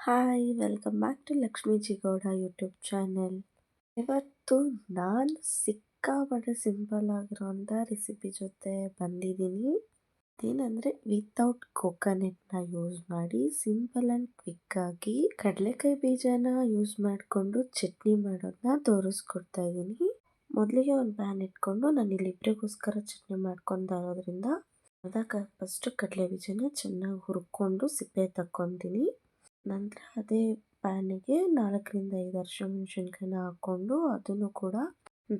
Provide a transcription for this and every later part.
Hi welcome back to Lakshmi Jigowda YouTube channel. ಇವತ್ತು ನಾನು ಸಿಕ್ಕಾಪಟ್ಟೆ ಸಿಂಪಲ್ ಆಗಿರೋಂಥ ರೆಸಿಪಿ ಜೊತೆ ಬಂದಿದ್ದೀನಿ. ಅದೇನಂದರೆ ವಿತೌಟ್ ಕೋಕೋನಟ್ನ ಯೂಸ್ ಮಾಡಿ ಸಿಂಪಲ್ ಆ್ಯಂಡ್ ಕ್ವಿಕ್ಕಾಗಿ ಕಡಲೆಕಾಯಿ ಬೀಜನ ಯೂಸ್ ಮಾಡಿಕೊಂಡು ಚಟ್ನಿ ಮಾಡೋದನ್ನ ತೋರಿಸ್ಕೊಡ್ತಾ ಇದ್ದೀನಿ. ಮೊದಲಿಗೆ ಒಂದು ಪ್ಯಾನ್ ಇಟ್ಕೊಂಡು ನಾನು ಇಲ್ಲಿ ಇಬ್ಬರಿಗೋಸ್ಕರ ಚಟ್ನಿ ಮಾಡ್ಕೊತಾ ಇರೋದ್ರಿಂದ ಫಸ್ಟು ಕಡಲೆ ಬೀಜನ ಚೆನ್ನಾಗಿ ಹುರ್ಕೊಂಡು ಸಿಪ್ಪೆ ತಕ್ಕೊತೀನಿ. ನಂತರ ಅದೇ ಪ್ಯಾನಿಗೆ 4ರಿಂದ 5 ಹಸಿಮೆಣಸಿನ್ಕಾಯಿನ ಹಾಕ್ಕೊಂಡು ಅದನ್ನು ಕೂಡ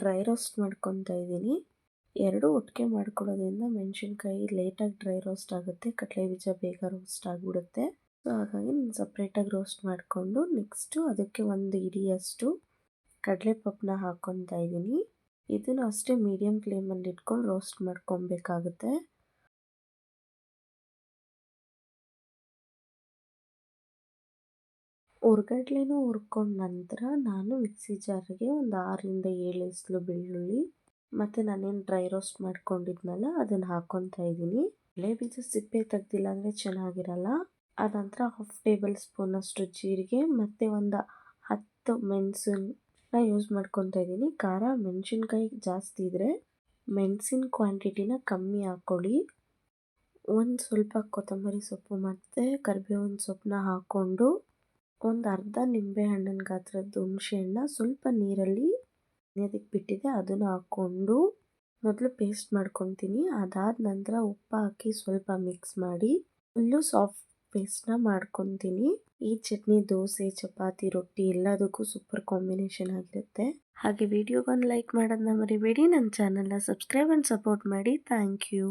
ಡ್ರೈ ರೋಸ್ಟ್ ಮಾಡ್ಕೊತಾ ಇದ್ದೀನಿ. ಎರಡೂ ಒಟ್ಟಿಗೆ ಮಾಡ್ಕೊಳ್ಳೋದ್ರಿಂದ ಮೆಣಸಿನ್ಕಾಯಿ ಲೇಟಾಗಿ ಡ್ರೈ ರೋಸ್ಟ್ ಆಗುತ್ತೆ, ಕಡಲೆ ಬೀಜ ಬೇಗ ರೋಸ್ಟ್ ಆಗಿಬಿಡುತ್ತೆ. ಸೊ ಹಾಗಾಗಿ ನಾನು ಸಪ್ರೇಟಾಗಿ ರೋಸ್ಟ್ ಮಾಡಿಕೊಂಡು ನೆಕ್ಸ್ಟು ಅದಕ್ಕೆ ಒಂದು ಹಿಡಿಯಷ್ಟು ಕಡಲೆಪಪ್ಪನ್ನ ಹಾಕ್ಕೊತಾ ಇದ್ದೀನಿ. ಇದನ್ನು ಅಷ್ಟೇ ಮೀಡಿಯಮ್ ಫ್ಲೇಮಲ್ಲಿ ಇಟ್ಕೊಂಡು ರೋಸ್ಟ್ ಮಾಡ್ಕೊಬೇಕಾಗುತ್ತೆ. ಹುರ್ಗಡ್ಲೆನೂ ಹುರ್ಕೊಂಡ ನಂತರ ನಾನು ಮಿಕ್ಸಿ ಜಾರಿಗೆ ಒಂದು 6ರಿಂದ 7 ಎಸಳು ಬೆಳ್ಳುಳ್ಳಿ ಮತ್ತು ನಾನೇನು ಡ್ರೈ ರೋಸ್ಟ್ ಮಾಡ್ಕೊಂಡಿದ್ನಲ್ಲ ಅದನ್ನು ಹಾಕ್ಕೊತಾ ಇದ್ದೀನಿ. ಕಡಲೆ ಬೀಜ ಸಿಪ್ಪೆ ತೆಗ್ದಿಲ್ಲ ಅಂದರೆ ಚೆನ್ನಾಗಿರಲ್ಲ. ಅದಂತರ 1/2 ಟೇಬಲ್ ಸ್ಪೂನಷ್ಟು ಜೀರಿಗೆ ಮತ್ತು ಒಂದು 10 ಮೆಣಸನ್ನ ಯೂಸ್ ಮಾಡ್ಕೊತಾ ಇದ್ದೀನಿ. ಖಾರ ಮೆಣಸಿನ್ಕಾಯಿ ಜಾಸ್ತಿ ಇದ್ದರೆ ಮೆಣಸಿನ ಕ್ವಾಂಟಿಟಿನ ಕಮ್ಮಿ ಹಾಕ್ಕೊಳ್ಳಿ. ಒಂದು ಸ್ವಲ್ಪ ಕೊತ್ತಂಬರಿ ಸೊಪ್ಪು ಮತ್ತು ಕರಿಬೇವಿನ ಸೊಪ್ಪನ್ನ ಹಾಕ್ಕೊಂಡು ಒಂದು ಅರ್ಧ ನಿಂಬೆ ಹಣ್ಣಿನ ಗಾತ್ರದ ಹುಣಸೆಹಣ್ಣ ಸ್ವಲ್ಪ ನೀರಲ್ಲಿ ನೆನೆಯೋದಕ್ಕೆ ಬಿಟ್ಟಿದ್ದೆ ಅದನ್ನು ಹಾಕ್ಕೊಂಡು ಮೊದಲು ಪೇಸ್ಟ್ ಮಾಡ್ಕೊತೀನಿ. ಅದಾದ ನಂತರ ಉಪ್ಪು ಹಾಕಿ ಸ್ವಲ್ಪ ಮಿಕ್ಸ್ ಮಾಡಿ ಫುಲ್ಲು ಸಾಫ್ಟ್ ಪೇಸ್ಟ್ನ ಮಾಡ್ಕೊತೀನಿ. ಈ ಚಟ್ನಿ ದೋಸೆ, ಚಪಾತಿ, ರೊಟ್ಟಿ ಎಲ್ಲದಕ್ಕೂ ಸೂಪರ್ ಕಾಂಬಿನೇಷನ್ ಆಗಿರುತ್ತೆ. ಹಾಗೆ ವಿಡಿಯೋಗೊಂದು ಲೈಕ್ ಮಾಡೋದನ್ನ ಮರಿಬೇಡಿ. ನನ್ನ ಚಾನಲ್ನ ಸಬ್ಸ್ಕ್ರೈಬ್ ಆ್ಯಂಡ್ ಸಪೋರ್ಟ್ ಮಾಡಿ. Thank you.